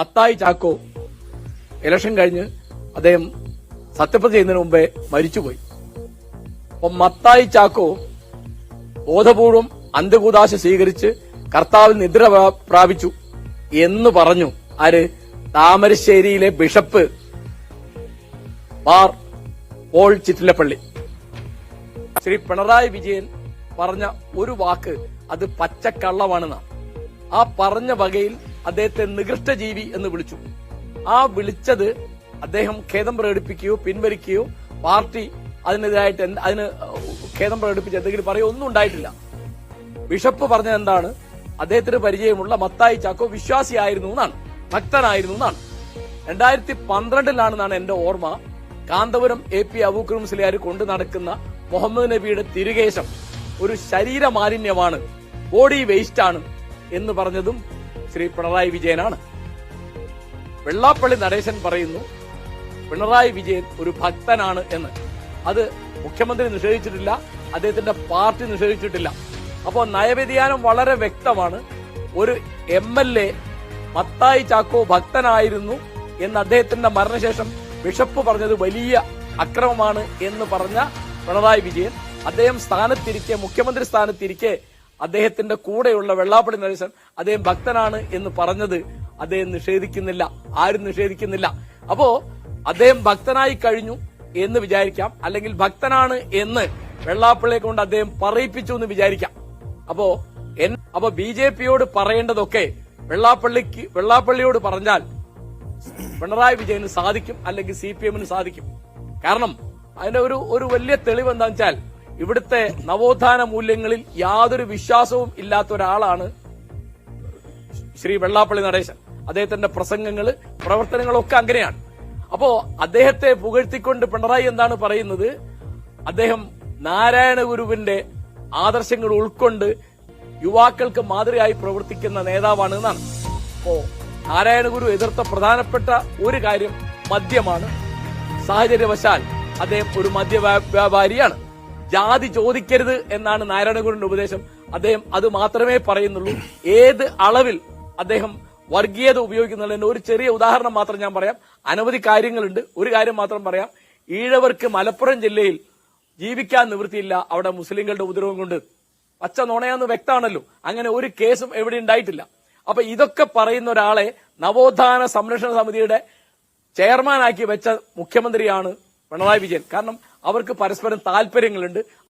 Mathai Chacko election കഴിഞ്ഞ് അദ്ദേഹം സത്യപ്രതിജ്ഞ ചെയ്യുന്നതിന് മുമ്പേ മരിച്ചുപോയി. അപ്പൊ മത്തായി ചാക്കോ ബോധപൂർവം അന്ത്യകൂദാശ സ്വീകരിച്ച് കർത്താവിൽ നിദ്ര പ്രാപിച്ചു എന്ന് പറഞ്ഞു. ആര്? താമരശ്ശേരിയിലെ ബിഷപ്പ് മാർ പോൾ ചിറ്റിലപ്പള്ളി. ശ്രീ പിണറായി വിജയൻ പറഞ്ഞ ഒരു വാക്ക് അത് പച്ചക്കള്ളമാണെന്നാണ്. ആ പറഞ്ഞ വകയിൽ അദ്ദേഹത്തെ നികൃഷ്ടജീവി എന്ന് വിളിച്ചു. ആ വിളിച്ചത് അദ്ദേഹം ഖേദം പ്രകടിപ്പിക്കുകയോ പിൻവലിക്കുകയോ പാർട്ടി അതിനെതിരായിട്ട് അതിന് ഖേദം പ്രകടിപ്പിച്ച് എന്തെങ്കിലും പറയുകയോ ഒന്നും ഉണ്ടായിട്ടില്ല. ബിഷപ്പ് പറഞ്ഞത് എന്താണ്? അദ്ദേഹത്തിന് പരിചയമുള്ള മത്തായി ചാക്കോ വിശ്വാസിയായിരുന്നു എന്നാണ്, ഭക്തനായിരുന്നു എന്നാണ്. 2012 എന്റെ ഓർമ്മ. കാന്തപുരം AP അബൂക്കർ മുസ്ലിയാർ കൊണ്ടു നടക്കുന്ന മുഹമ്മദ് നബിയുടെ തിരുകേശം ഒരു ശരീര മാലിന്യമാണ്, ബോഡി വേസ്റ്റ് ആണ് എന്ന് പറഞ്ഞതും ശ്രീ പിണറായി വിജയനാണ്. വെള്ളാപ്പള്ളി നടേശൻ പറയുന്നു പിണറായി വിജയൻ ഒരു ഭക്തനാണ് എന്ന്. അത് മുഖ്യമന്ത്രി നിഷേധിച്ചിട്ടില്ല, അദ്ദേഹത്തിന്റെ പാർട്ടി നിഷേധിച്ചിട്ടില്ല. അപ്പോൾ നയവ്യതിയാനം വളരെ വ്യക്തമാണ്. ഒരു MLA മത്തായി ചാക്കോ ഭക്തനായിരുന്നു എന്ന് അദ്ദേഹത്തിന്റെ മരണശേഷം ബിഷപ്പ് പറഞ്ഞത് വലിയ അക്രമമാണ് എന്ന് പറഞ്ഞ പിണറായി വിജയൻ അദ്ദേഹം സ്ഥാനത്തിരിക്കെ, മുഖ്യമന്ത്രി സ്ഥാനത്തിരിക്കെ അദ്ദേഹത്തിന്റെ കൂടെയുള്ള വെള്ളാപ്പള്ളി നടേശൻ അദ്ദേഹം ഭക്തനാണ് എന്ന് പറഞ്ഞത് അദ്ദേഹം നിഷേധിക്കുന്നില്ല, ആരും നിഷേധിക്കുന്നില്ല. അപ്പോ അദ്ദേഹം ഭക്തനായി കഴിഞ്ഞു എന്ന് വിചാരിക്കാം, അല്ലെങ്കിൽ ഭക്തനാണ് എന്ന് വെള്ളാപ്പള്ളിയെ കൊണ്ട് അദ്ദേഹം പറയിപ്പിച്ചു എന്ന് വിചാരിക്കാം. അപ്പോ BJPയോട് പറയേണ്ടതൊക്കെ വെള്ളാപ്പള്ളിയോട് പറഞ്ഞാൽ പിണറായി വിജയന് സാധിക്കും, അല്ലെങ്കിൽ CPMന് സാധിക്കും. കാരണം അതിന്റെ ഒരു വലിയ തെളിവ് എന്താണെന്ന് വെച്ചാൽ ഇവിടുത്തെ നവോത്ഥാന മൂല്യങ്ങളിൽ യാതൊരു വിശ്വാസവും ഇല്ലാത്ത ഒരാളാണ് ശ്രീ വെള്ളാപ്പള്ളി നടേശൻ. അദ്ദേഹത്തിന്റെ പ്രസംഗങ്ങള്, പ്രവർത്തനങ്ങളൊക്കെ അങ്ങനെയാണ്. അപ്പോ അദ്ദേഹത്തെ പുകഴ്ത്തിക്കൊണ്ട് പിണറായി എന്താണ് പറയുന്നത്? അദ്ദേഹം നാരായണ ഗുരുവിന്റെ ആദർശങ്ങൾ ഉൾക്കൊണ്ട് യുവാക്കൾക്ക് മാതൃകയായി പ്രവർത്തിക്കുന്ന നേതാവാണ് എന്നാണ്. അപ്പോ നാരായണ ഗുരു എതിർത്ത പ്രധാനപ്പെട്ട ഒരു കാര്യം മദ്യമാണ്. സാഹചര്യവശാൽ അദ്ദേഹം ഒരു മദ്യ വ്യാപാരിയാണ്. ജാതി ചോദിക്കരുത് എന്നാണ് നാരായണ ഗുരുവിന്റെ ഉപദേശം. അദ്ദേഹം അത് മാത്രമേ പറയുന്നുള്ളൂ. ഏത് അളവിൽ അദ്ദേഹം വർഗീയത ഉപയോഗിക്കുന്നുള്ളതിന്റെ ഒരു ചെറിയ ഉദാഹരണം മാത്രം ഞാൻ പറയാം. അനവധി കാര്യങ്ങളുണ്ട്. ഒരു കാര്യം മാത്രം പറയാം. ഈഴവർക്ക് മലപ്പുറം ജില്ലയിൽ ജീവിക്കാൻ നിവൃത്തിയില്ല, അവിടെ മുസ്ലിങ്ങളുടെ ഉപദ്രവം കൊണ്ട്. പച്ച നുണയാന്ന് വ്യക്തമാണല്ലോ. അങ്ങനെ ഒരു കേസും എവിടെ ഉണ്ടായിട്ടില്ല. അപ്പൊ ഇതൊക്കെ പറയുന്ന ഒരാളെ നവോത്ഥാന സംരക്ഷണ സമിതിയുടെ ചെയർമാനാക്കി വെച്ച മുഖ്യമന്ത്രിയാണ് പിണറായി വിജയൻ. കാരണം അവർക്ക് പരസ്പരം താല്പര്യങ്ങളുണ്ട്.